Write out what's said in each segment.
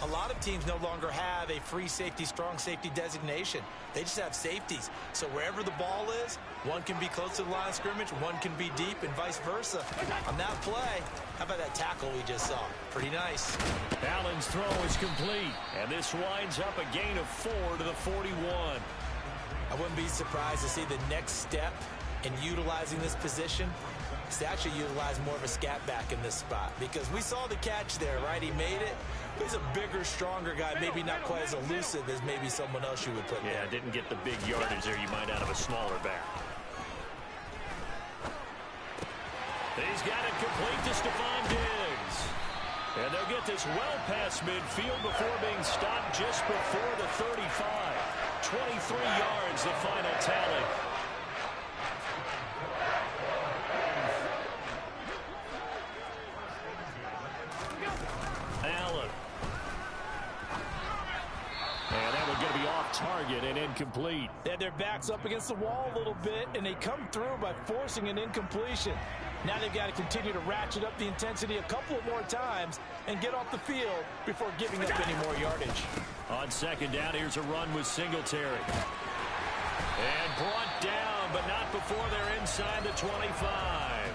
A lot of teams no longer have a free safety, strong safety designation. They just have safeties. So wherever the ball is, one can be close to the line of scrimmage, one can be deep, and vice versa. On that play, how about that tackle we just saw? Pretty nice. Allen's throw is complete, and this winds up a gain of 4 to the 41. I wouldn't be surprised to see the next step in utilizing this position is to actually utilize more of a scat back in this spot, because we saw the catch there, right? He made it. He's a bigger, stronger guy, maybe not quite as elusive as maybe someone else you would put there. Yeah, didn't get the big yardage there you might out of a smaller back. He's got it complete to Stephon Diggs. And they'll get this well past midfield before being stopped just before the 35. 23 yards, the final tally. Allen. And that one's going to be off target and incomplete. They had their backs up against the wall a little bit, and they come through by forcing an incompletion. Now they've got to continue to ratchet up the intensity a couple of more times and get off the field before giving up any more yardage. On second down, here's a run with Singletary. And brought down, but not before they're inside the 25.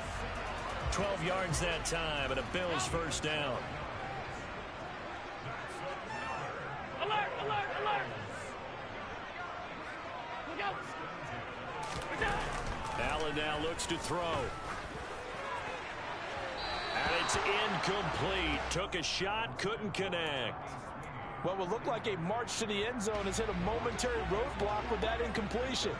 12 yards that time, and a Bills first down. Alert, alert, alert! Look out! Look out! Allen now looks to throw. And it's incomplete. Took a shot, couldn't connect. What would look like a march to the end zone has hit a momentary roadblock with that incompletion.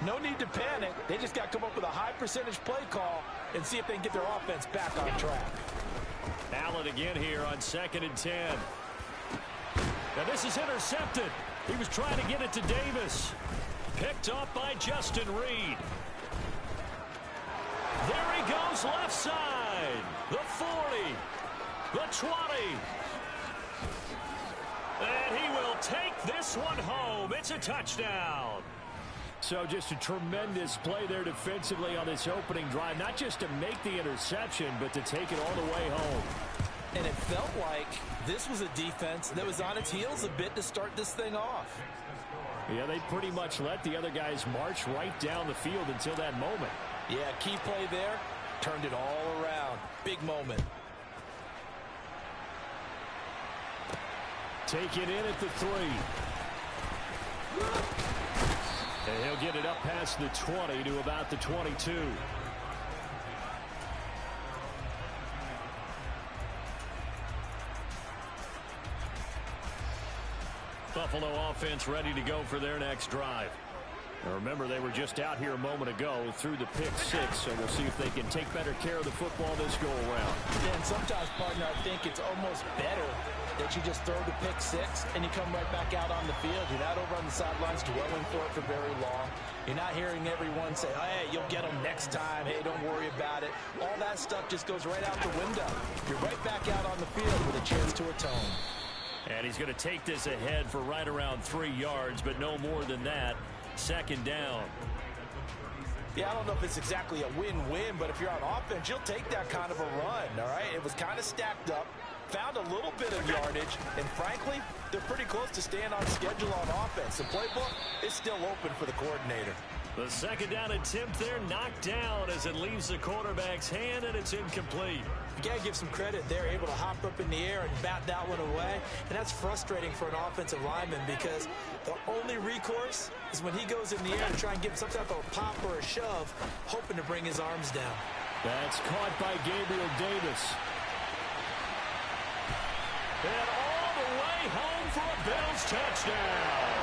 No need to panic. They just got to come up with a high percentage play call and see if they can get their offense back on track. Allen again here on 2nd and 10. Now this is intercepted. He was trying to get it to Davis. Picked up by Justin Reed. There he goes left side. The 40. The 20. And he will take this one home. It's a touchdown. So just a tremendous play there defensively on this opening drive. Not just to make the interception, but to take it all the way home. And it felt like this was a defense that was on its heels a bit to start this thing off. Yeah, they pretty much let the other guys march right down the field until that moment. Yeah, key play there. Turned it all around. Big moment. Taken in at the 3. And he'll get it up past the 20 to about the 22. Buffalo offense ready to go for their next drive. Now remember, they were just out here a moment ago through the pick 6, so we'll see if they can take better care of the football this go-around. Yeah, and sometimes, partner, I think it's almost better that you just throw the pick 6 and you come right back out on the field. You're not over on the sidelines dwelling for it for very long. You're not hearing everyone say, hey, you'll get them next time. Hey, don't worry about it. All that stuff just goes right out the window. You're right back out on the field with a chance to atone. And he's going to take this ahead for right around 3 yards, but no more than that. 2nd down. Yeah, I don't know if it's exactly a win-win, but if you're on offense, you'll take that kind of a run, all right? It was kind of stacked up, found a little bit of yardage, and frankly, they're pretty close to staying on schedule on offense. The playbook is still open for the coordinator. The 2nd down attempt there knocked down as it leaves the quarterback's hand, and it's incomplete. You got to give some credit. They're able to hop up in the air and bat that one away, and that's frustrating for an offensive lineman because the only recourse is when he goes in the air to try and give some type of a pop or a shove, hoping to bring his arms down. That's caught by Gabriel Davis. And all the way home for a Bills touchdown.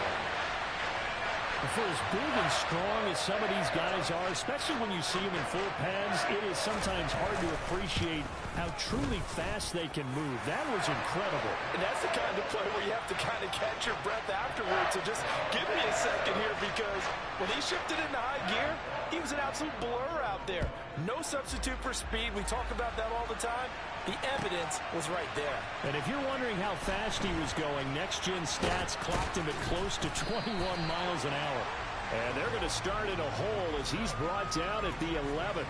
For as big and strong as some of these guys are, especially when you see them in full pads, it is sometimes hard to appreciate how truly fast they can move. That was incredible. And that's the kind of play where you have to kind of catch your breath afterwards. So just give me a second here, because when he shifted into high gear, he was an absolute blur out there. No substitute for speed. We talk about that all the time. The evidence was right there. And if you're wondering how fast he was going, next-gen stats clocked him at close to 21 miles an hour. And they're going to start in a hole as he's brought down at the 11.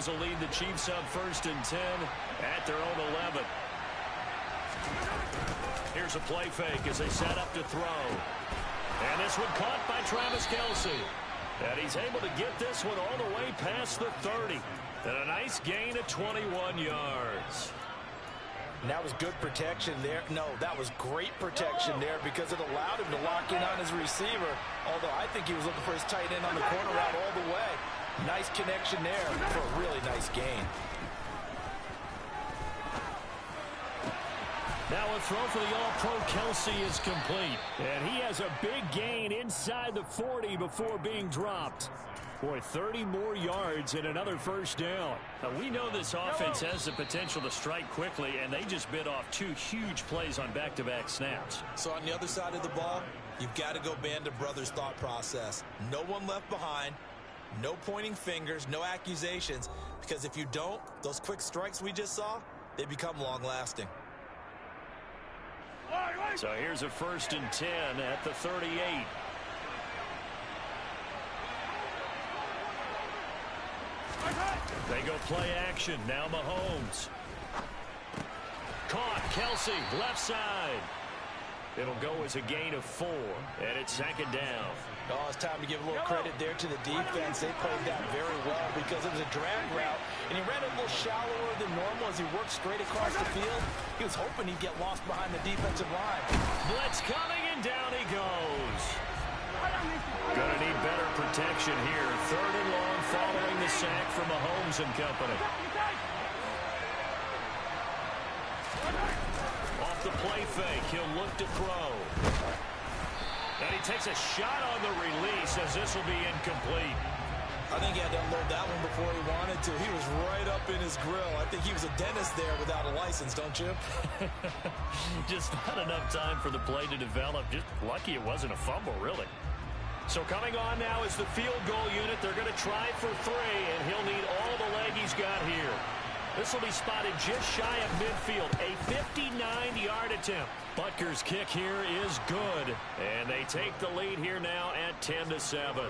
Rams will lead the Chiefs up 1st and 10 at their own 11. Here's a play fake as they set up to throw. And this one caught by Travis Kelce. And he's able to get this one all the way past the 30. And a nice gain of 21 yards. And that was good protection there. No, that was great protection there because it allowed him to lock in on his receiver. Although I think he was looking for his tight end on the corner route all the way. Nice connection there for a really nice gain. Now a throw for the All-Pro Kelce is complete. And he has a big gain inside the 40 before being dropped. Boy, 30 more yards and another 1st down. Now, we know this offense has the potential to strike quickly, and they just bit off 2 huge plays on back-to-back snaps. So on the other side of the ball, you've got to go band of brothers thought process. No one left behind, no pointing fingers, no accusations, because if you don't, those quick strikes we just saw, they become long-lasting. So here's a 1st and 10 at the 38. They go play action. Now Mahomes. Caught. Kelce, left side. It'll go as a gain of 4, and it's 2nd down. Oh, it's time to give a little credit there to the defense. They played that very well because it was a drag route, and he ran a little shallower than normal as he worked straight across the field. He was hoping he'd get lost behind the defensive line. Blitz coming, and down he goes. Gonna need better protection here. 3rd and long following the sack from Mahomes and company. Off the play fake, he'll look to throw. And he takes a shot on the release as this will be incomplete. I think he had to unload that one before he wanted to. He was right up in his grill. I think he was a dentist there without a license, don't you? Just not enough time for the play to develop. Just lucky it wasn't a fumble, really. So coming on now is the field goal unit. They're going to try for 3, and he'll need all the leg he's got here. This will be spotted just shy of midfield. A 59-yard attempt. Butker's kick here is good. And they take the lead here now at 10-7.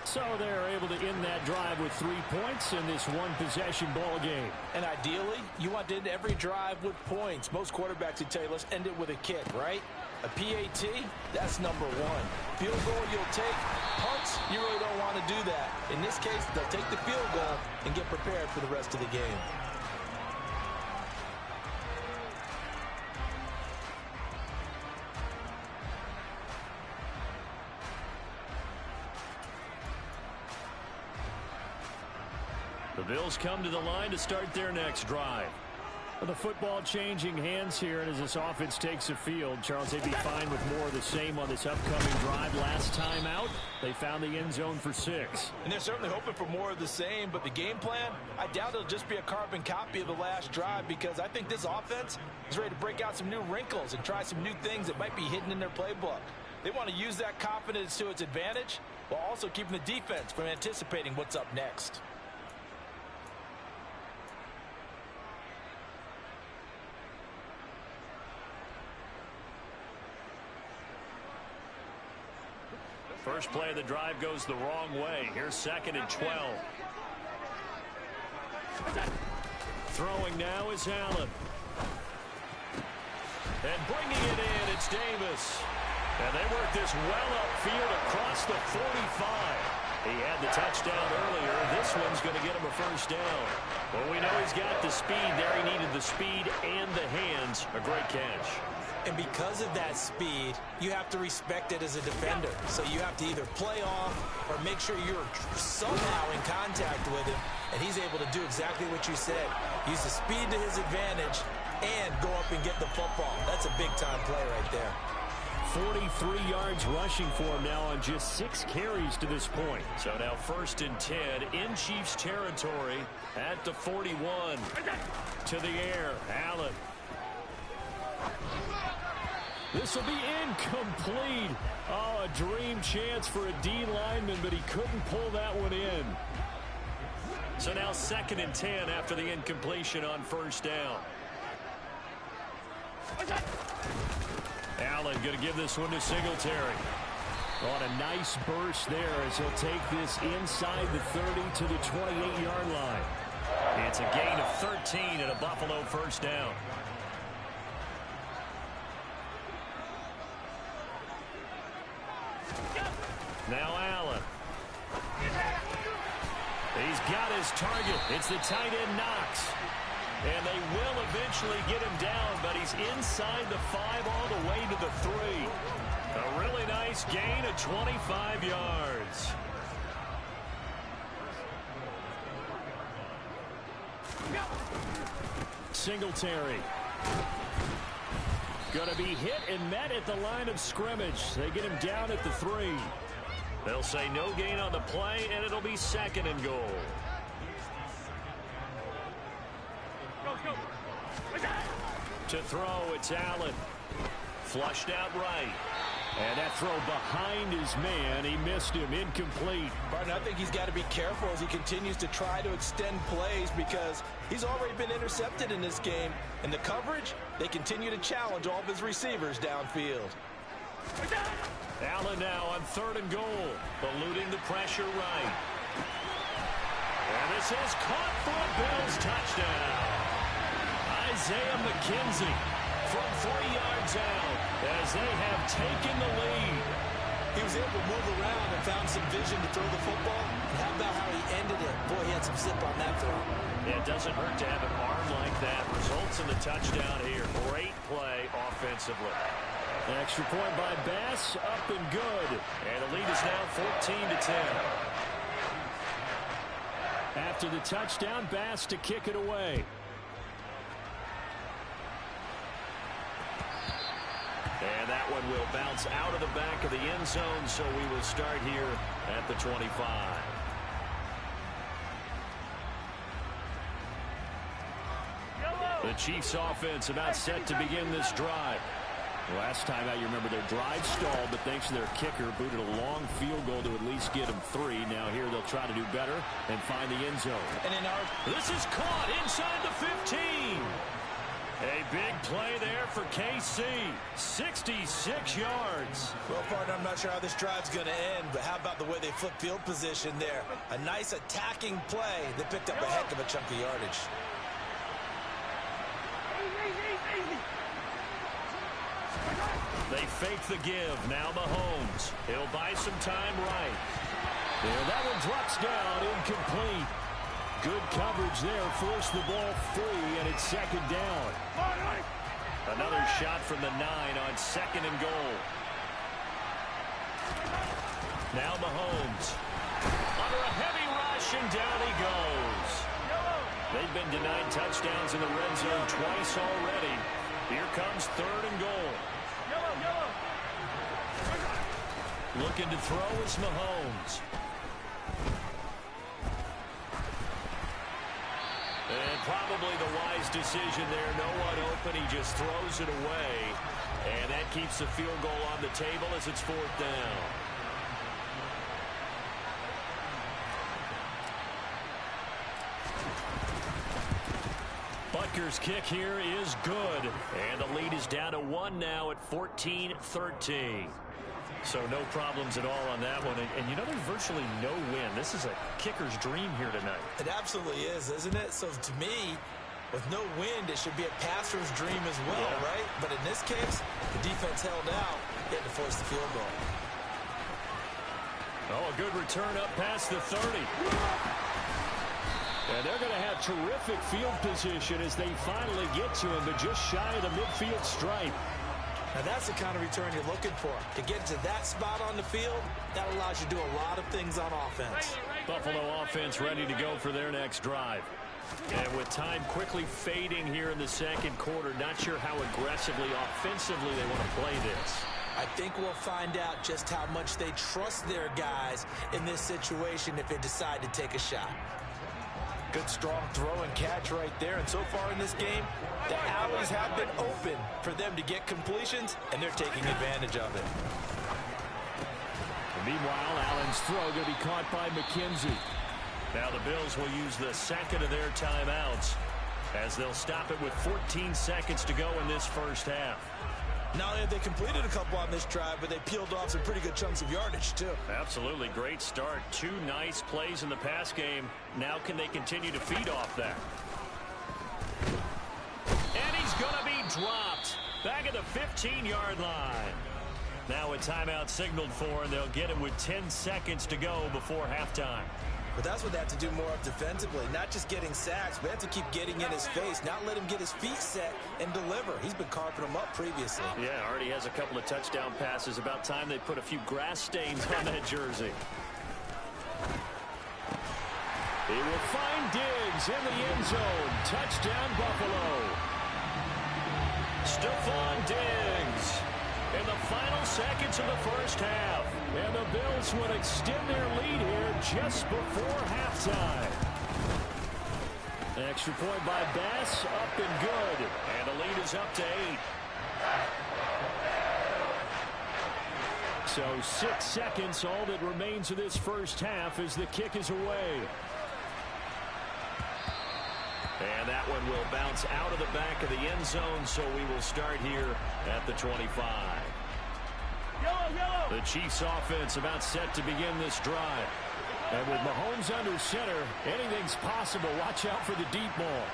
So they're able to end that drive with 3 points in this one-possession ball game. And ideally, you want to end every drive with points. Most quarterbacks would tell you, let's end it with a kick, right? A PAT, that's number 1. Field goal you'll take. Punts, you really don't want to do that. In this case, they'll take the field goal and get prepared for the rest of the game. The Bills come to the line to start their next drive. With the football changing hands here, and as this offense takes the field, Charles, they'd be fine with more of the same on this upcoming drive. Last time out, they found the end zone for 6. And they're certainly hoping for more of the same, but the game plan, I doubt it'll just be a carbon copy of the last drive because I think this offense is ready to break out some new wrinkles and try some new things that might be hidden in their playbook. They want to use that confidence to its advantage while also keeping the defense from anticipating what's up next. First play of the drive goes the wrong way. Here's 2nd and 12. Throwing now is Allen. And bringing it in, it's Davis. And they work this well upfield across the 45. He had the touchdown earlier. This one's going to get him a 1st down. Well, we know he's got the speed there. He needed the speed and the hands. A great catch. And because of that speed, you have to respect it as a defender. So you have to either play off or make sure you're somehow in contact with him. And he's able to do exactly what you said. Use the speed to his advantage and go up and get the football. That's a big-time play right there. 43 yards rushing for him now on just 6 carries to this point. So now 1st and 10 in Chiefs territory at the 41. To the air, Allen. This will be incomplete. Oh, a dream chance for a D lineman, but he couldn't pull that one in. So now 2nd and 10 after the incompletion on 1st down. Allen going to give this one to Singletary. On a nice burst there as he'll take this inside the 30 to the 28-yard line. It's a gain of 13 and a Buffalo first down. Now Allen. He's got his target. It's the tight end Knox. And they will eventually get him down, but he's inside the 5 all the way to the 3. A really nice gain of 25 yards. Singletary. Going to be hit and met at the line of scrimmage. They get him down at the 3. They'll say no gain on the play, and it'll be 2nd and goal. To throw, it's Allen. Flushed out right. And that throw behind his man. He missed him. Incomplete. Barton, I think he's got to be careful as he continues to try to extend plays because he's already been intercepted in this game. And the coverage, they continue to challenge all of his receivers downfield. Allen now on 3rd and goal. Eluding the pressure right. And this is caught for a Bills touchdown. Isaiah McKenzie from 3 yards out as they have taken the lead. He was able to move around and found some vision to throw the football. And how about how he ended it? Boy, he had some zip on that throw. Yeah, it doesn't hurt to have an arm like that. Results in the touchdown here. Great play offensively. An extra point by Bass, up and good. And the lead is now 14-10. After the touchdown, Bass to kick it away. And that one will bounce out of the back of the end zone, so we will start here at the 25. The Chiefs offense about set to begin this drive. Last time out, you remember their drive stalled, but thanks to their kicker, booted a long field goal to at least get them 3. Now here they'll try to do better and find the end zone. And in this is caught inside the 15. A big play there for KC. 66 yards. Well, partner, I'm not sure how this drive's going to end, but how about the way they flipped field position there? A nice attacking play. They picked up a heck of a chunk of yardage. They fake the give. Now Mahomes. He'll buy some time right. Yeah, that one drops down. Incomplete. Good coverage there. Forced the ball free, and it's 2nd down. Another shot from the 9 on 2nd and goal. Now Mahomes. Under a heavy rush, and down he goes. They've been denied touchdowns in the red zone twice already. Here comes 3rd and goal. Looking to throw is Mahomes. And probably the wise decision there. No one open. He just throws it away. And that keeps the field goal on the table as it's 4th down. Butker's kick here is good. And the lead is down to 1 now at 14-13. So no problems at all on that one. And you know, there's virtually no win. This is a kicker's dream here tonight. It absolutely is, isn't it? So to me, with no wind, it should be a passer's dream as well, right? But in this case, the defense held out, getting to force the field goal. Oh, a good return up past the 30. And they're going to have terrific field position as they finally get to him, but just shy of the midfield stripe. Now that's the kind of return you're looking for. To get to that spot on the field, that allows you to do a lot of things on offense. Buffalo offense ready to go for their next drive. And with time quickly fading here in the 2nd quarter, not sure how aggressively, offensively they want to play this. I think we'll find out just how much they trust their guys in this situation if they decide to take a shot. Good strong throw and catch right there. And so far in this game, the alleys have been open for them to get completions, and they're taking advantage of it. And meanwhile, Allen's throw going to be caught by McKenzie. Now the Bills will use the 2nd of their timeouts as they'll stop it with 14 seconds to go in this 1st half. Not only have they completed a couple on this drive, but they peeled off some pretty good chunks of yardage, too. Absolutely. Great start. 2 nice plays in the pass game. Now can they continue to feed off that? And he's going to be dropped. Back at the 15-yard line. Now a timeout signaled for, and they'll get it with 10 seconds to go before halftime. But that's what they have to do more of defensively, not just getting sacks. We have to keep getting in his face, not let him get his feet set and deliver. He's been carving them up previously. Yeah, already has a couple of touchdown passes. About time they put a few grass stains on that jersey. He will find Diggs in the end zone. Touchdown, Buffalo. Stephon Diggs in the final seconds of the first half. And the Bills would extend their lead here just before halftime. An extra point by Bass, up and good. And the lead is up to 8. So 6 seconds, all that remains of this first half as the kick is away. And that one will bounce out of the back of the end zone, so we will start here at the 25. The Chiefs offense about set to begin this drive. And with Mahomes under center, anything's possible. Watch out for the deep ball.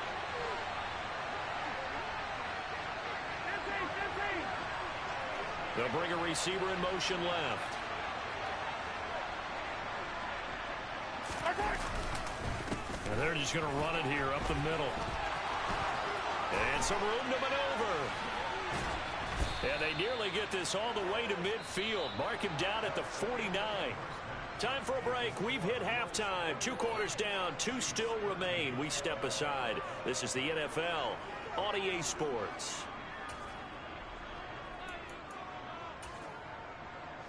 They'll bring a receiver in motion left. And they're just going to run it here up the middle. And some room to maneuver. And they nearly get this all the way to midfield. Mark him down at the 49. Time for a break. We've hit halftime. 2 quarters down. 2 still remain. We step aside. This is the NFL on EA Sports.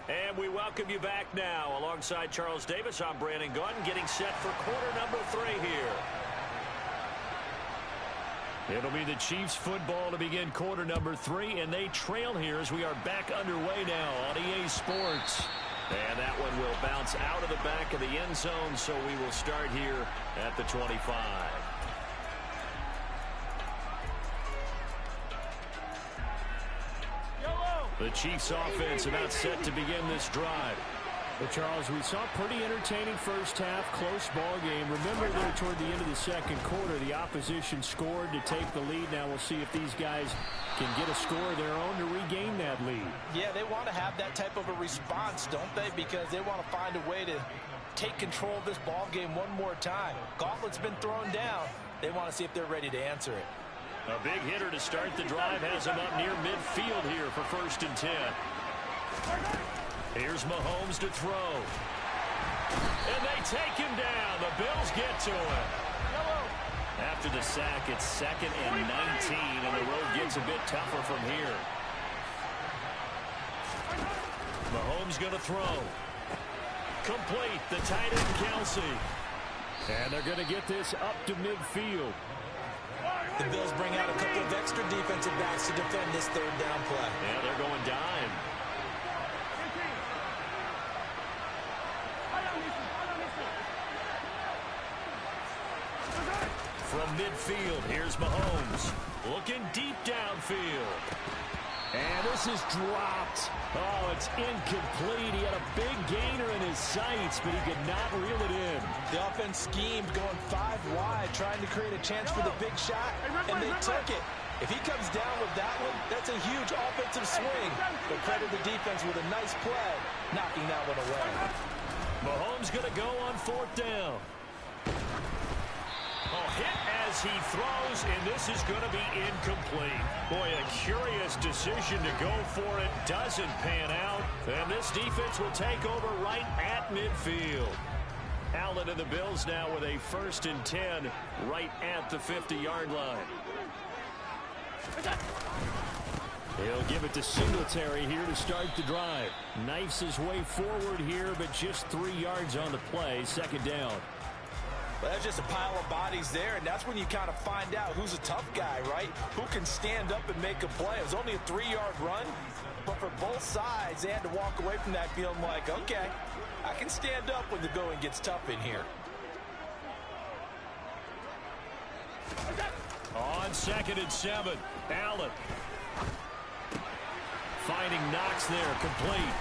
And we welcome you back now. Alongside Charles Davis, I'm Brandon Gunn, getting set for quarter number 3 here. It'll be the Chiefs football to begin quarter number 3, and they trail here as we are back underway now on EA Sports. And that one will bounce out of the back of the end zone, so we will start here at the 25. The Chiefs offense about set to begin this drive. But Charles, we saw a pretty entertaining first half, close ball game. Remember there toward the end of the second quarter, the opposition scored to take the lead. Now we'll see if these guys can get a score of their own to regain that lead. Yeah, they want to have that type of a response, don't they? Because they want to find a way to take control of this ball game one more time. Gauntlet's been thrown down. They want to see if they're ready to answer it. A big hitter to start the drive has him up near midfield here for 1st and 10. Here's Mahomes to throw. And they take him down. The Bills get to him. After the sack, it's 2nd and 19, and the road gets a bit tougher from here. Mahomes going to throw. Complete. The tight end, Kelsey. And they're going to get this up to midfield. The Bills bring out a couple of extra defensive backs to defend this 3rd down play. Yeah, they're going dime. From midfield, here's Mahomes. Looking deep downfield. And this is dropped. Oh, it's incomplete. He had a big gainer in his sights, but he could not reel it in. The offense schemed going 5 wide, trying to create a chance for the big shot, and they took it. If he comes down with that one, that's a huge offensive swing. But credit the defense with a nice play, knocking that one away. Mahomes going to go on 4th down. Oh, hit as he throws, and this is going to be incomplete. Boy, a curious decision to go for it. Doesn't pan out. And this defense will take over right at midfield. Allen and the Bills now with a 1st and 10 right at the 50-yard line. He'll give it to Singletary here to start the drive. Knifes his way forward here, but just 3 yards on the play. 2nd down. Well, that's just a pile of bodies there, and that's when you kind of find out who's a tough guy, right? Who can stand up and make a play. It was only a 3-yard run, but for both sides, they had to walk away from that feeling like, okay, I can stand up when the going gets tough in here. On 2nd and 7, Allen. Finding Knox there, complete.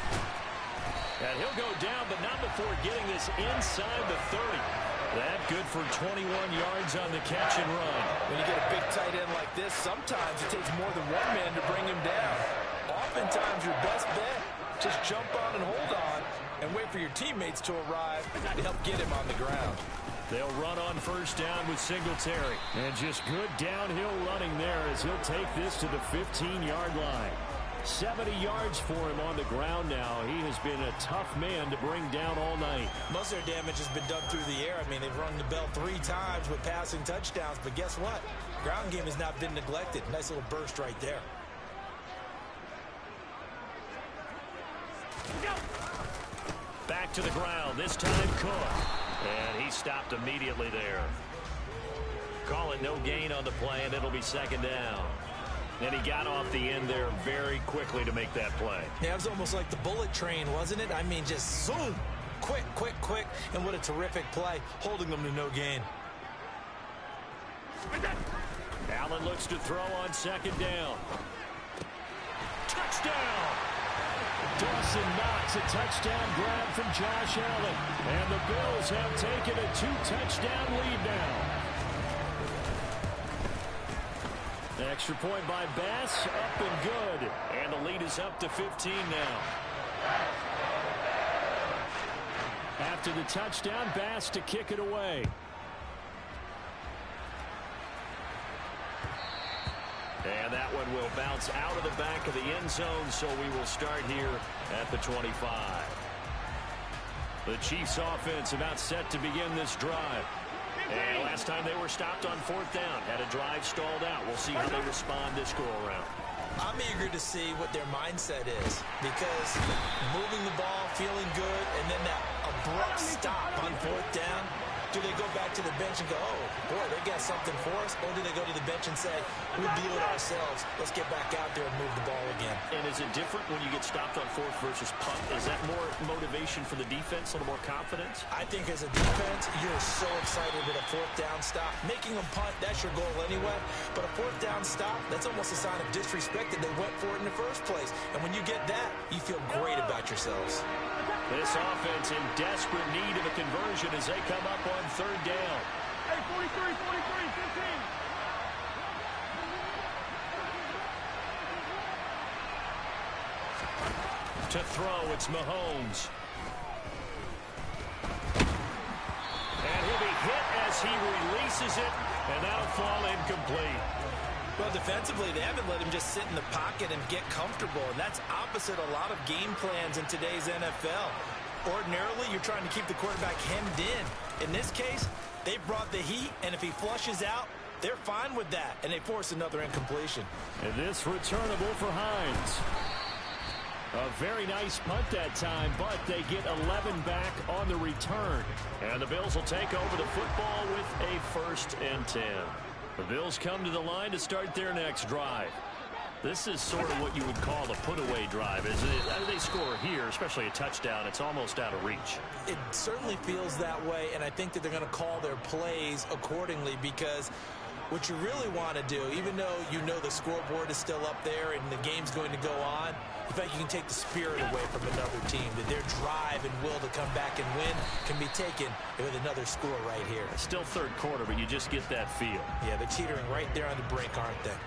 And he'll go down, but not before getting this inside the 30. That good for 21 yards on the catch and run. When you get a big tight end like this, sometimes it takes more than one man to bring him down. Oftentimes, your best bet, just jump on and hold on and wait for your teammates to arrive to help get him on the ground. They'll run on first down with Singletary. And just good downhill running there as he'll take this to the 15-yard line. 70 yards for him on the ground now. He has been a tough man to bring down all night. Most of their damage has been done through the air. I mean, they've rung the bell 3 times with passing touchdowns, but guess what? Ground game has not been neglected. Nice little burst right there. Back to the ground, this time Cook. And he stopped immediately there. Call it no gain on the play, and it'll be second down. And he got off the end there very quickly to make that play. Yeah, it was almost like the bullet train, wasn't it? I mean, just zoom. Quick, quick, quick. And what a terrific play, holding them to no gain. Allen looks to throw on second down. Touchdown! Dawson Knox, a touchdown grab from Josh Allen. And the Bills have taken a 2-touchdown lead now. Extra point by Bass, up and good. And the lead is up to 15 now. After the touchdown, Bass to kick it away. And that one will bounce out of the back of the end zone, so we will start here at the 25. The Chiefs offense about set to begin this drive. And last time they were stopped on fourth down, had a drive stalled out. We'll see how they respond this go-around. I'm eager to see what their mindset is, because moving the ball, feeling good, and then that abrupt stop on fourth down, do they go back to the bench and go, oh, boy, they got something for us? Or do they go to the bench and say, we blew it ourselves. Let's get back out there and move the ball again. And is it different when you get stopped on fourth versus punt? Is that more motivation for the defense, a little more confidence? I think as a defense, you're so excited with a fourth down stop. Making them punt, that's your goal anyway. But a fourth down stop, that's almost a sign of disrespect that they went for it in the first place. And when you get that, you feel great about yourselves. This offense in desperate need of a conversion as they come up on third down. Hey, 43, 15. To throw, it's Mahomes. And he'll be hit as he releases it, and that'll fall incomplete. Well, defensively, they haven't let him just sit in the pocket and get comfortable, and that's opposite a lot of game plans in today's NFL. Ordinarily, you're trying to keep the quarterback hemmed in. In this case, they brought the heat, and if he flushes out, they're fine with that, and they force another incompletion. And this returnable for Hines. A very nice punt that time, but they get 11 back on the return. And the Bills will take over the football with a 1st and 10. The Bills come to the line to start their next drive. This is sort of what you would call a put-away drive. As they score here, especially a touchdown, it's almost out of reach. It certainly feels that way, and I think that they're going to call their plays accordingly, because what you really want to do, even though you know the scoreboard is still up there and the game's going to go on, in fact, you can take the spirit away from another team, that their drive and will to come back and win can be taken with another score right here. Still third quarter, but you just get that feel. Yeah, they're teetering right there on the brink, aren't they?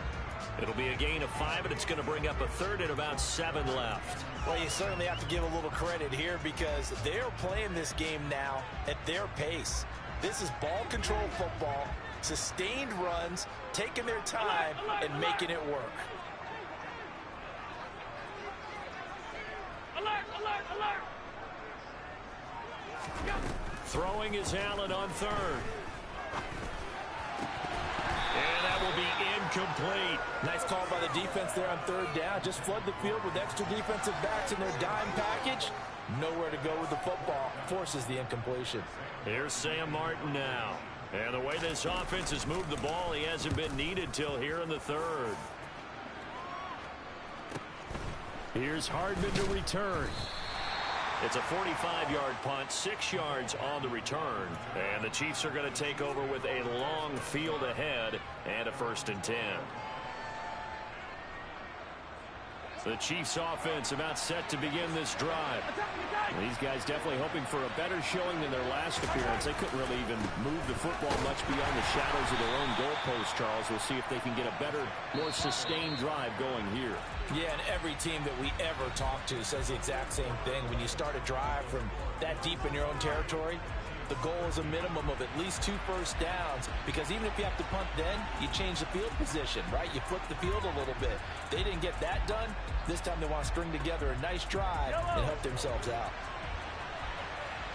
It'll be a gain of 5, and it's going to bring up a third and about 7 left. Well, you certainly have to give a little credit here, because they're playing this game now at their pace. This is ball control football, sustained runs, taking their time, and making it work. Alert, alert, alert. Throwing is Allen on third. And that will be incomplete. Nice call by the defense there on third down. Just flood the field with extra defensive backs in their dime package. Nowhere to go with the football. Forces the incompletion. Here's Sam Martin now. And the way this offense has moved the ball, he hasn't been needed till here in the third. Here's Hardman to return. It's a 45-yard punt, 6 yards on the return. And the Chiefs are going to take over with a long field ahead and a 1st and 10. The Chiefs offense about set to begin this drive. These guys definitely hoping for a better showing than their last appearance. They couldn't really even move the football much beyond the shadows of their own goalpost, Charles. We'll see if they can get a better, more sustained drive going here. Yeah, and every team that we ever talk to says the exact same thing. When you start a drive from that deep in your own territory, the goal is a minimum of at least 2 first downs, because even if you have to punt then, you change the field position, right? You flip the field a little bit. They didn't get that done. This time they want to string together a nice drive and help themselves out.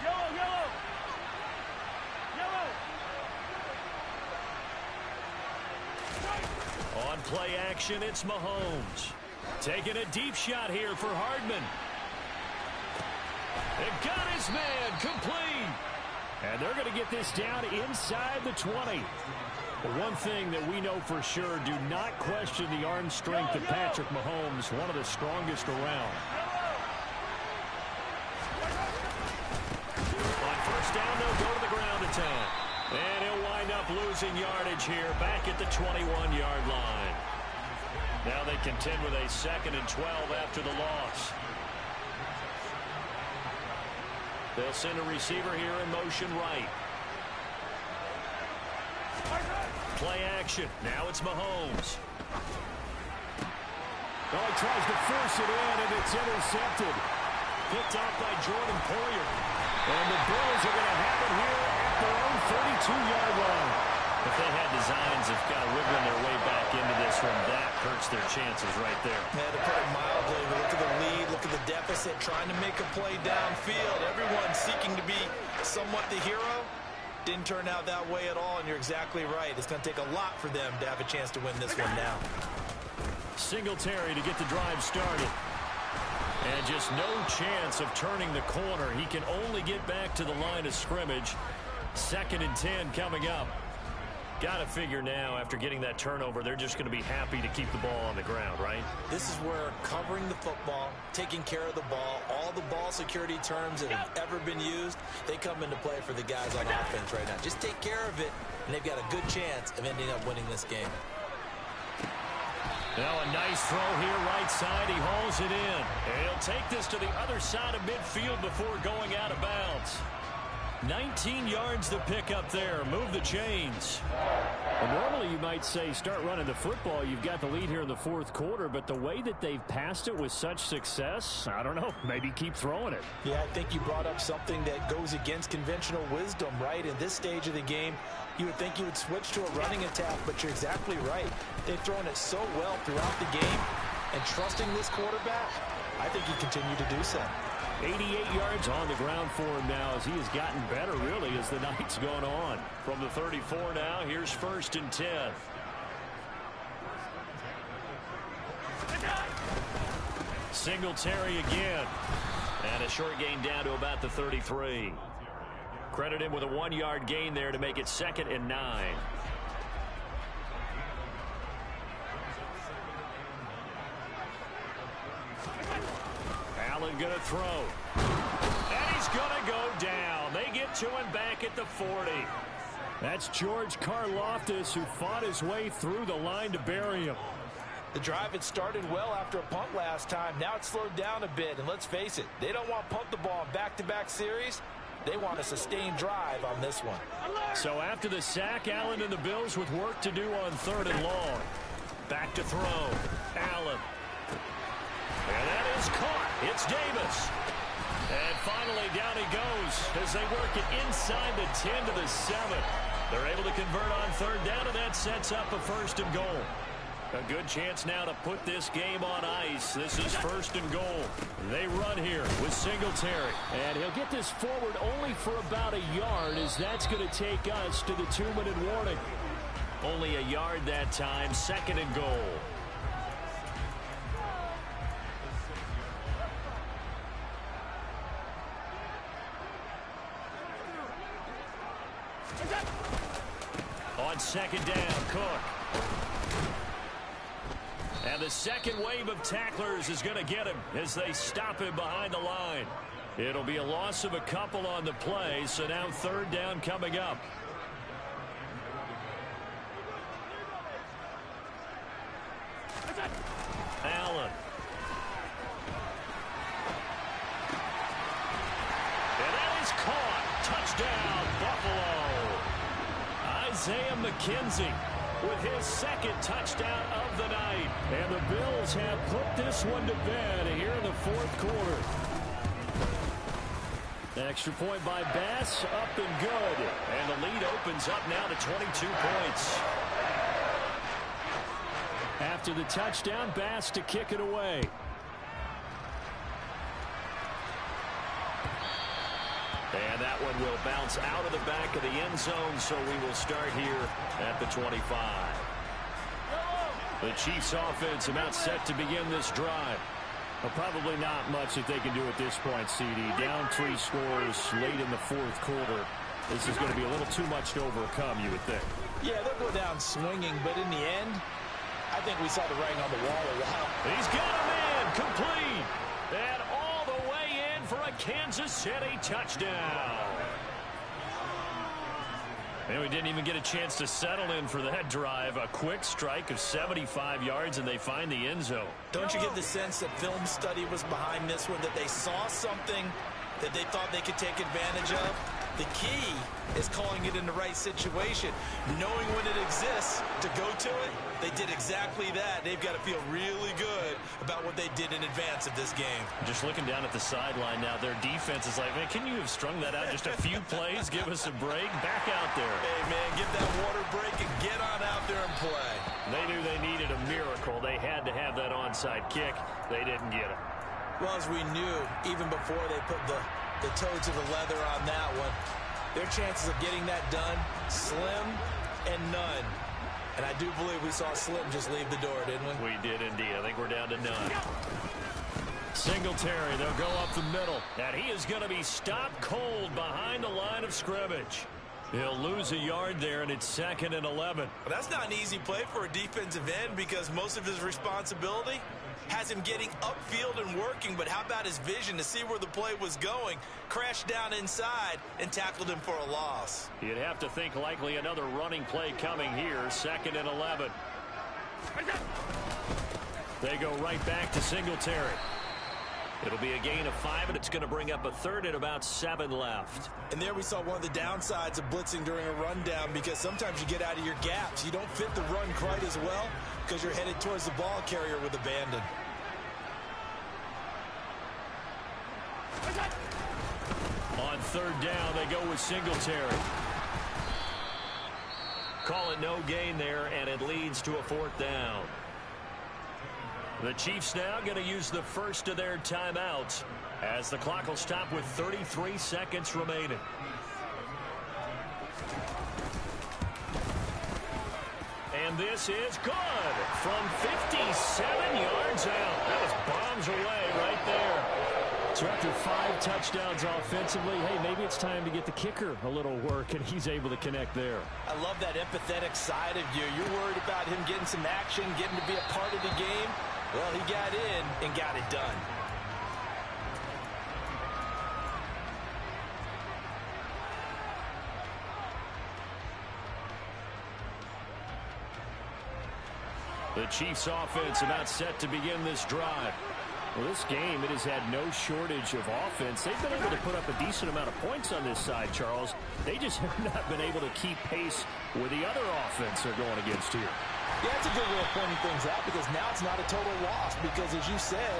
Yellow, yellow. Yellow. On play action, it's Mahomes. Taking a deep shot here for Hardman. They've got his man complete. And they're going to get this down inside the 20. But one thing that we know for sure, do not question the arm strength of Patrick Mahomes, one of the strongest around. On first down, they'll go to the ground attack. And he'll wind up losing yardage here back at the 21-yard line. Now they contend with a 2nd and 12 after the loss. They'll send a receiver here in motion right. Play action. Now it's Mahomes. Oh, he tries to force it in, and it's intercepted. Picked off by Jordan Poyer. And the Bills are going to have it here at their own 32-yard line. If they had designs of kind of wiggling their way back into this one, that hurts their chances right there. Yeah, to put it mildly, look at the lead, look at the deficit, trying to make a play downfield. Everyone seeking to be somewhat the hero. Didn't turn out that way at all, and you're exactly right. It's going to take a lot for them to have a chance to win this one now. Singletary to get the drive started. And just no chance of turning the corner. He can only get back to the line of scrimmage. 2nd and 10 coming up. Got to figure now, after getting that turnover, they're just going to be happy to keep the ball on the ground, right? This is where covering the football, taking care of the ball, all the ball security terms that have ever been used, they come into play for the guys on offense right now. Just take care of it, and they've got a good chance of ending up winning this game. Now a nice throw here, right side. He hauls it in. And he'll take this to the other side of midfield before going out of bounds. 19 yards to pick up there. Move the chains. Well, normally you might say start running the football. You've got the lead here in the 4th quarter, but the way that they've passed it with such success, I don't know, maybe keep throwing it. Yeah, I think you brought up something that goes against conventional wisdom, right? In this stage of the game, you would think you would switch to a running attack, but you're exactly right. They've thrown it so well throughout the game, and trusting this quarterback, I think you continue to do so. 88 yards on the ground for him now as he has gotten better, really, as the night's gone on. From the 34 now, here's 1st and 10. Singletary again. And a short gain down to about the 33. Credit him with a 1-yard gain there to make it 2nd and 9. Allen going to throw. And he's going to go down. They get to him back at the 40. That's George Karlaftis, who fought his way through the line to bury him. The drive had started well after a punt last time. Now it's slowed down a bit. And let's face it, they don't want to punt the ball in back-to-back series. They want a sustained drive on this one. So after the sack, Allen and the Bills with work to do on 3rd and long. Back to throw. Allen. And that is caught. It's Davis. And finally down he goes as they work it inside the 10 to the 7. They're able to convert on 3rd down, and that sets up a 1st and goal. A good chance now to put this game on ice. This is 1st and goal. They run here with Singletary. And he'll get this forward only for about a yard, as that's going to take us to the 2-minute warning. Only a yard that time. 2nd and goal. On 2nd down, Cook. And the second wave of tacklers is going to get him as they stop him behind the line. It'll be a loss of a couple on the play, so now 3rd down coming up. Allen. Touchdown, Buffalo. Isaiah McKenzie with his second touchdown of the night. And the Bills have put this one to bed here in the fourth quarter. Extra point by Bass, up and good. And the lead opens up now to 22 points. After the touchdown, Bass to kick it away. And that one will bounce out of the back of the end zone, so we will start here at the 25. The Chiefs offense about set to begin this drive. Well, probably not much that they can do at this point, CD. Down 3 scores late in the fourth quarter. This is going to be a little too much to overcome, you would think. Yeah, they'll go down swinging, but in the end, I think we saw the writing on the wall a while. He's got a man complete. And all the way in for a Kansas City touchdown. And we didn't even get a chance to settle in for that drive. A quick strike of 75 yards, and they find the end zone. Don't you get the sense that film study was behind this one, that they saw something that they thought they could take advantage of? The key is calling it in the right situation, knowing when it exists to go to it. They did exactly that. They've got to feel really good about what they did in advance of this game. Just looking down at the sideline now, their defense is like, man, can you have strung that out just a few plays? Give us a break. Back out there. Hey, man, give that water break and get on out there and play. They knew they needed a miracle. They had to have that onside kick. They didn't get it. Well, as we knew, even before they put the toe to the leather on that one, their chances of getting that done, slim and none. And I do believe we saw Slim just leave the door, didn't we? We did indeed. I think we're down to none. Singletary, they'll go up the middle. And he is going to be stopped cold behind the line of scrimmage. He'll lose a yard there, and it's 2nd and 11. But that's not an easy play for a defensive end because most of his responsibility has him getting upfield and working, but how about his vision to see where the play was going, crashed down inside, and tackled him for a loss. You'd have to think likely another running play coming here, 2nd and 11. They go right back to Singletary. It'll be a gain of 5, and it's going to bring up a 3rd and about 7 left. And there we saw one of the downsides of blitzing during a rundown because sometimes you get out of your gaps. You don't fit the run quite as well because you're headed towards the ball carrier with abandon. On 3rd down, they go with Singletary. Call it no gain there, and it leads to a 4th down. The Chiefs now going to use the first of their timeouts as the clock will stop with 33 seconds remaining. And this is good from 57 yards out. That was bombs away right there. So after 5 touchdowns offensively, hey, maybe it's time to get the kicker a little work, and he's able to connect there. I love that empathetic side of you. You're worried about him getting some action, getting to be a part of the game. Well, he got in and got it done. The Chiefs offense about set to begin this drive. Well, this game, it has had no shortage of offense. They've been able to put up a decent amount of points on this side, Charles. They just have not been able to keep pace with the other offense they're going against here. Yeah, that's a good way of pointing things out because now it's not a total loss because, as you said,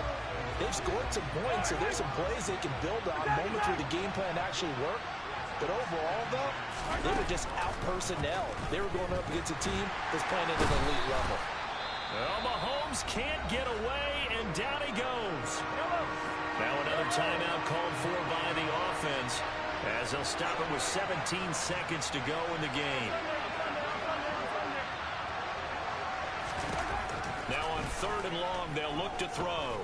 they've scored some points, so there's some plays they can build on, moments where the game plan actually worked. But overall, though, they were just out-personnel. They were going up against a team that's playing at an elite level. Well, Mahomes can't get away, and down he goes. Now another timeout called for by the offense as they'll stop it with 17 seconds to go in the game. Now on 3rd and long, they'll look to throw.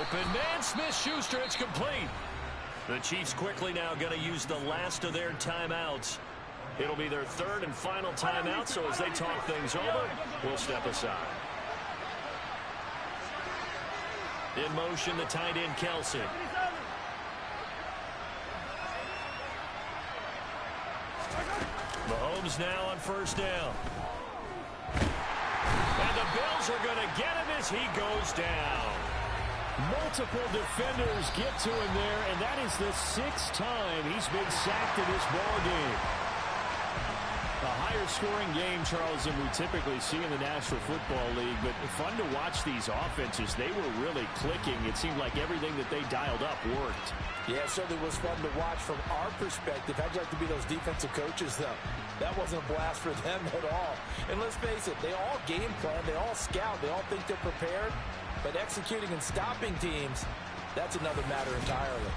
Open man, Smith-Schuster, it's complete. The Chiefs quickly now going to use the last of their timeouts. It'll be their 3rd and final timeout, so as they talk things over, we'll step aside. In motion, the tight end, Kelsey. Mahomes now on 1st down. And the Bills are going to get him as he goes down. Multiple defenders get to him there, and that is the 6th time he's been sacked in this ballgame. A higher-scoring game, Charles, than we typically see in the National Football League, but fun to watch these offenses. They were really clicking. It seemed like everything that they dialed up worked. Yeah, it certainly was fun to watch from our perspective. How'd you like to be those defensive coaches, though? That wasn't a blast for them at all. And let's face it, they all game plan, they all scout, they all think they're prepared, but executing and stopping teams, that's another matter entirely.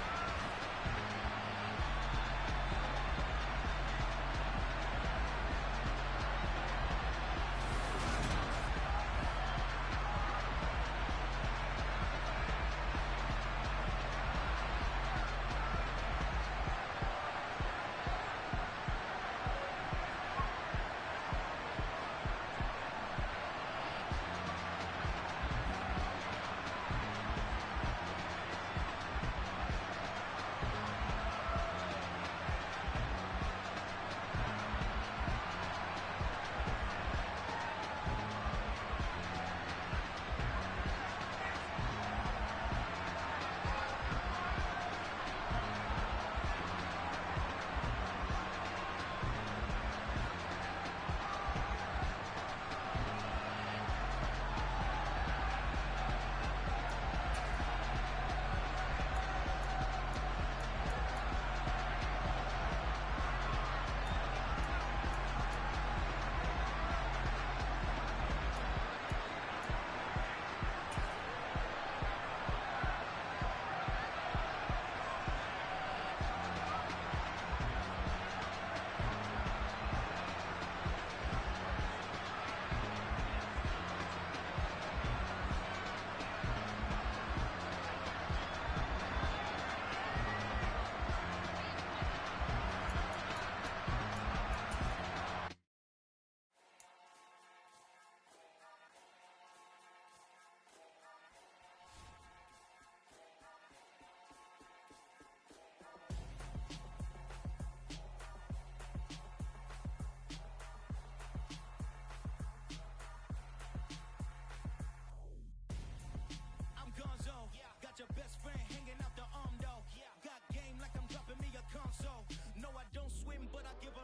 Got your best friend hanging out the arm though. Got game like I'm dropping me a console. No, I don't swim, but I give a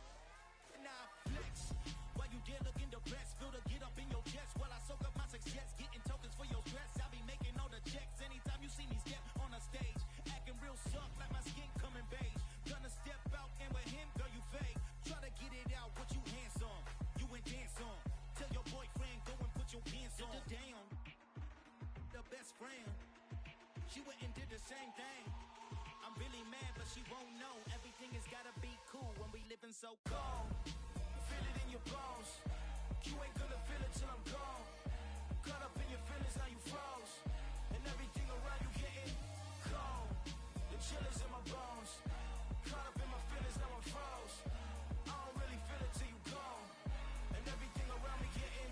nah flex. While you there looking the best, feel the get up in your chest while I soak up my success, getting tokens for your stress. I be making all the checks anytime you see me step on a stage, acting real soft like my skin coming beige. Gonna step out and with him, girl, you fake. Try to get it out, what you handsome, you ain't dance on. Tell your boyfriend go and put your pants on. Down, the best friend. She went and did the same thing. I'm really mad, but she won't know. Everything has gotta be cool when we living so cold. Feel it in your bones. You ain't gonna feel it till I'm gone. Caught up in your feelings, now you froze. And everything around you getting cold. The chill is in my bones. Caught up in my feelings, now I'm froze. I don't really feel it till you gone. And everything around me getting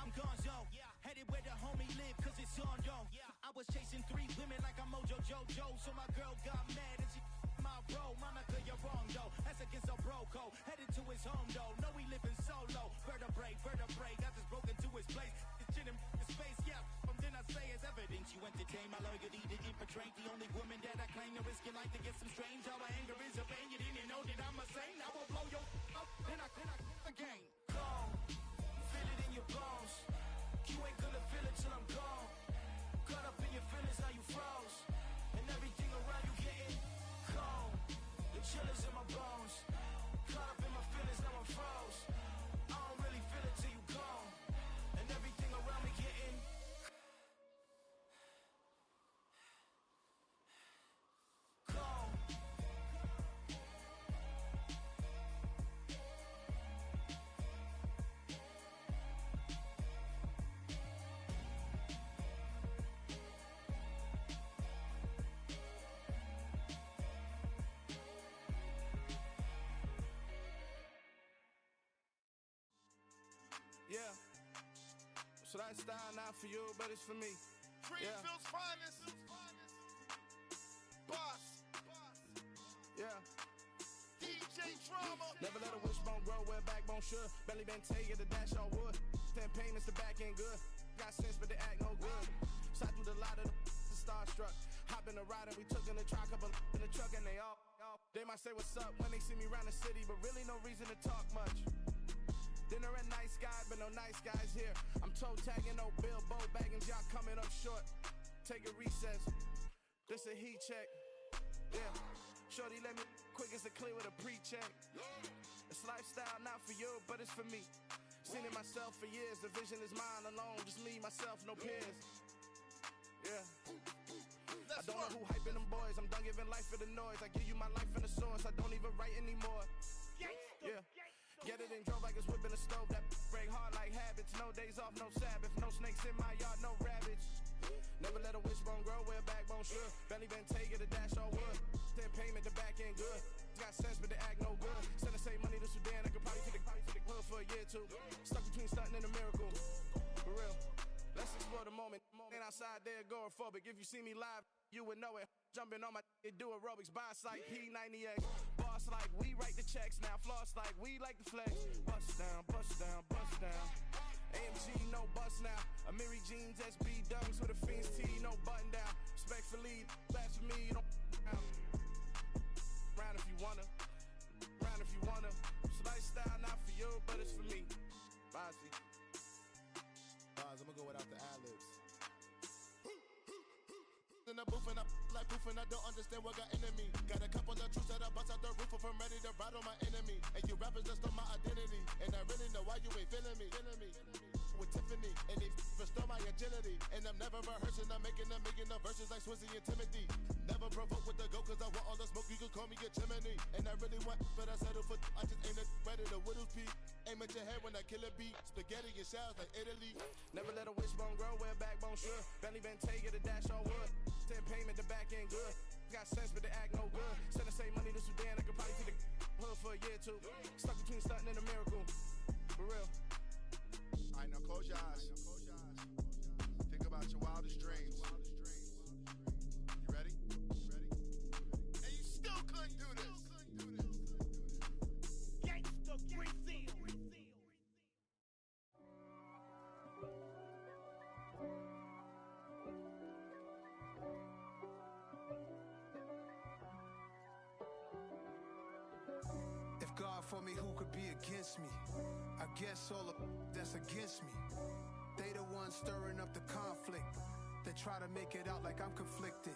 I'm gone, yo. Headed where the homie live, cause it's on, yo. I was chasing 3 women like I'm Mojo Jojo, so my girl got mad and she my bro. Monica, you're wrong, though. That's against a bro code. Headed to his home, though. No, we living solo. Vertebrae, got this broken to his place. It's chin in his face, yeah. From then I say it's evidence you entertain my loyalty to infiltrate. The only woman that I claim to risk your life to get some strange. How my anger is a pain. You didn't know that I'm a saint. I will blow your up, then I again. Gone. Feel it in your bones. You ain't gonna feel it till I'm gone. Caught up in your feelings, now you froze. And everything around you getting cold. The chill is in my bones. Caught up in my feelings, now I'm froze. I don't really feel it till you gone. And everything around me getting cold. Yeah. So that style not for you, but it's for me. Greenfield's finest. Boss. Yeah. DJ Drama. Never let a wishbone grow where backbone should. Belly been take it, the dash all wood. 10 payments, the back ain't good. Got sense, but the act no good. Slide through the in the ride and we took in the truck, couple in the truck and they all. They might say what's up when they see me around the city, but really no reason to talk much. Dinner at Nice Guy, but no nice guys here. I'm toe tagging, no Bilbo baggins, y'all coming up short. Take a recess. This a heat check. Yeah. Shorty let me quick as a clear with a pre-check. It's lifestyle not for you, but it's for me. Seen it myself for years. The vision is mine alone. Just me, myself, no peers. Yeah. I don't know who hyping them boys. I'm done giving life for the noise. I give you my life in the source. I don't even write anymore. Yeah. Get it and drove like it's whipping a stove. That break hard like habits. No days off, no Sabbath. No snakes in my yard, no rabbits. Never let a wishbone grow where a backbone should. Belly been take it, a dash on wood. Then payment, the back end good. Got sense, but the act no good. Send the same money to Sudan. I could probably take the hood for a year or two. Stuck between stunting and a miracle. For real. Let's explore the moment. Ain't outside there agoraphobic. If you see me live, you would know it. Jumping on my do aerobics. Boss like P90X. Boss like we write the checks now. Floss like we like the flex. Bust down, bust down, bust down. AMG, no bust now. Amiri jeans, SB dunks with a Fiends tee, no button down. Respectfully, that's for me, you don't round. Round if you wanna. Round if you wanna. It's lifestyle not for you, but it's for me. Bossy. I'm gonna go without the ad-libs. In the booth and I like poof and I don't understand what got into me. Got a couple of truths that I bust out the roof if I'm ready to ride on my enemy. And you rappers just stole my identity. And I really know why you ain't feeling me. With Tiffany, and they restore my agility. And I'm never rehearsing, I'm making a million of verses like Swizzy and Timothy. Never provoke with the go, cause I want all the smoke, you can call me a chimney. And I really want, but I settle for, I just ain't ready to whittles peak. Aim at your head when I kill a beat. Spaghetti and shells like Italy. Never let a wishbone grow where a backbone should. Belly been take it, a dash on wood. Then payment, the back end good. Got sense, but the act no good. Send the same money to Sudan, I could probably take the hood for a year or two. Stuck between stunting and a miracle. For real. Alright, now close your eyes. Think about your wildest dreams. You ready? And you still couldn't do this. Gangsta Brazil. If God for me, who could be against me? I guess all of that's against me. They the ones stirring up the conflict. They try to make it out like I'm conflicted.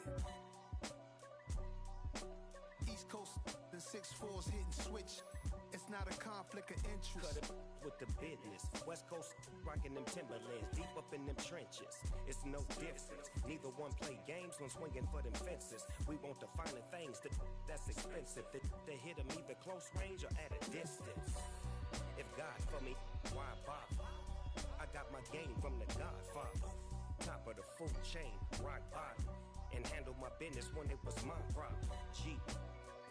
East Coast and 6'4's hitting switch. It's not a conflict of interest. Cut it with the business. West Coast rocking them Timberlands, deep up in them trenches. It's no difference. Neither one play games when swinging for them fences. We want the finer things that's expensive. They hit them either close range or at a distance. If God for me, why bother? I got my game from the Godfather. Top of the food chain, rock bottom. And handle my business when it was my problem. G.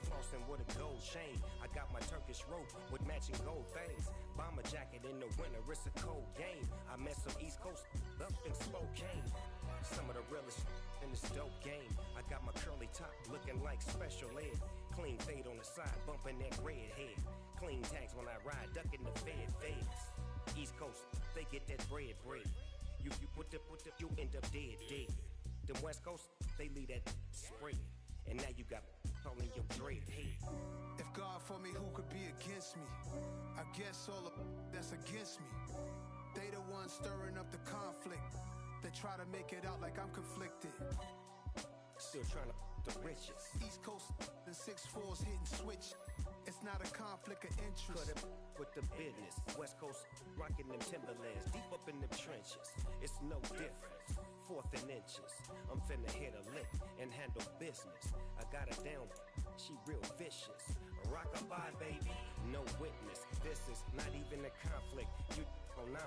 Flossing with a gold chain. I got my Turkish rope with matching gold things. Bomber jacket in the winter, it's a cold game. I met some East Coast up in Spokane. Some of the realest in this dope game. I got my curly top looking like special ed. Clean fade on the side, bumping that red head. Clean tags when I ride, ducking the feds. East Coast, they get that bread. You put the, you end up dead. Them West Coast, they leave that spread. And now you got all in your dread head. If God for me, who could be against me? I guess all of that's against me. They the ones stirring up the conflict. They try to make it out like I'm conflicted. Still trying to the riches. East Coast and 6'4's hitting switch. It's not a conflict of interest. Cut it with the business. West Coast rocking them Timberlands, deep up in them trenches. It's no difference. 4th and inches. I'm finna hit a lick and handle business. I got her down, she real vicious. Rock-a-bye, baby, no witness. This is not even a conflict. You on 9